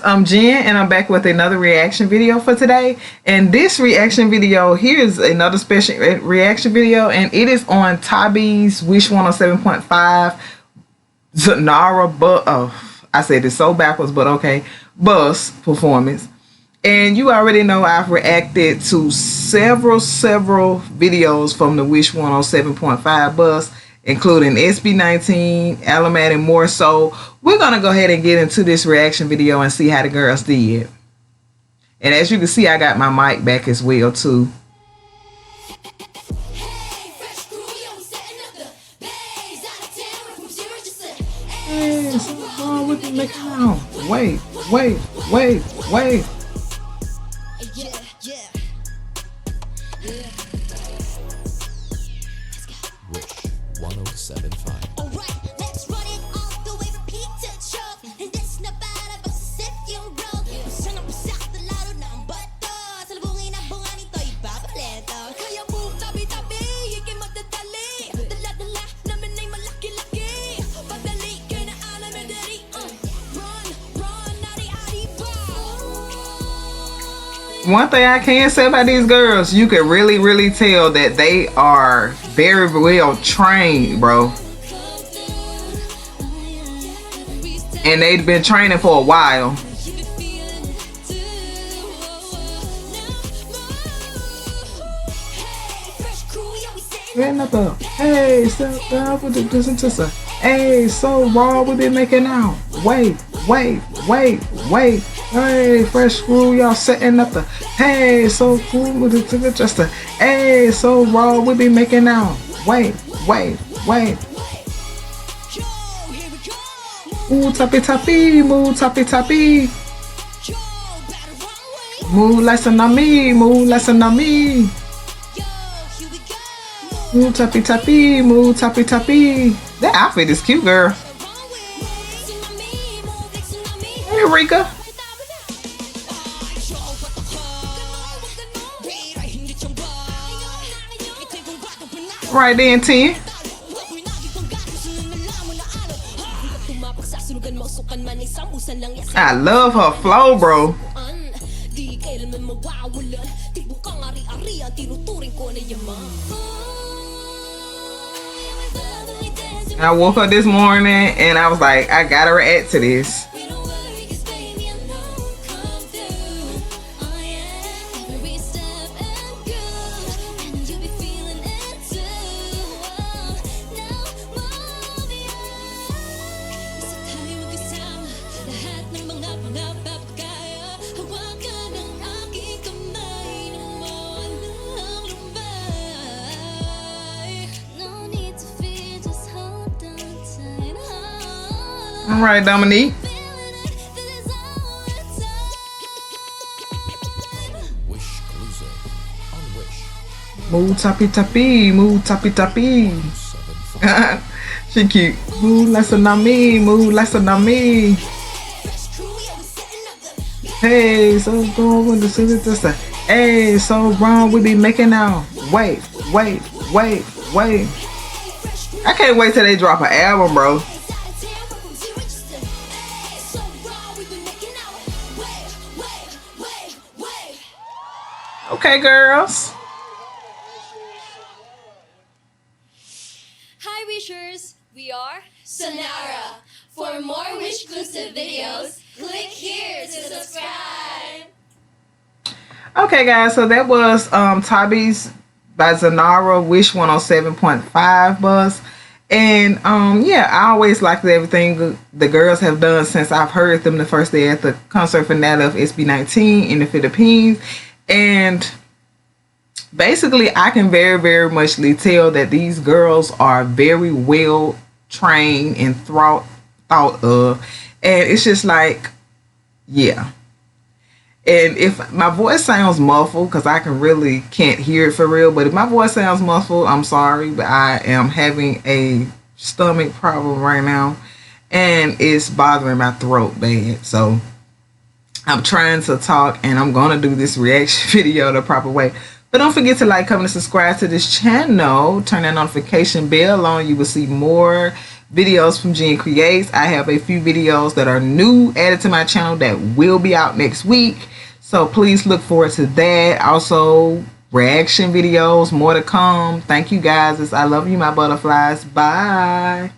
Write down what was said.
I'm Jen, and I'm back with another reaction video for today. And this reaction video, here's another special reaction video, and it is on TABI's Wish 107.5 XONARA, I said it so backwards, but okay, bus performance. And you already know I've reacted to several videos from the Wish 107.5 bus, including SB19, Alamat, and more. So we're going to go ahead and get into this reaction video and see how the girls did. And as you can see, I got my mic back as well too. Hey, something's wrong with the account. Wait. Wish 107.5. Alright, let's run it all the way from peak to choke. And this na para ba sa set yung road. Gusto na pasak na laro ng bato. Salubungin ang bunga nito, ibabalento. Kaya move tabi-tabi, ikay magdadali. Dala-dala namin ay malaki-laki. Padali kay na alam na dari. Run, ari-ari ba? One thing I can say about these girls, you can really tell that they are very well trained, bro. And they've been training for a while. Hey, step down with the distance. Hey, so raw, we been making out. Wait. Hey, fresh screw, y'all setting up the. Hey, so cool with the just a. Hey, so raw, we be making out. Wait. Ooh, tappy, move tappy. Move like tsunami, move tappy. That outfit is cute, girl. Hey, Rika. Right then, 10. I love her flow, bro. I woke up this morning and I was like, I gotta react to this. All right, Dominique. Wish exclusive on Wish. Move tappy. She cute. Move like tsunami. Hey, so going with the sister. Hey, so wrong, we be making out. Wait. I can't wait till they drop an album, bro. Okay, girls. Hi Wishers, we are XONARA. For more Wish exclusive videos, click here to subscribe. Okay, guys, so that was TABI's by XONARA Wish 107.5 bus. And yeah, I always liked everything the girls have done since I've heard them the first day at the concert finale of SB19 in the Philippines. And basically, I can very muchly tell that these girls are very well trained and thought of. And it's just like, yeah. And if my voice sounds muffled, because I can't hear it for real, but if my voice sounds muffled, I'm sorry, but I am having a stomach problem right now, and it's bothering my throat bad. So I'm trying to talk, and I'm gonna do this reaction video the proper way. But don't forget to like, comment, and subscribe to this channel. Turn that notification bell on. You will see more videos from Jen Creates. I have a few videos that are new added to my channel that will be out next week. So please look forward to that. Also, reaction videos, more to come. Thank you guys. I love you, my butterflies. Bye.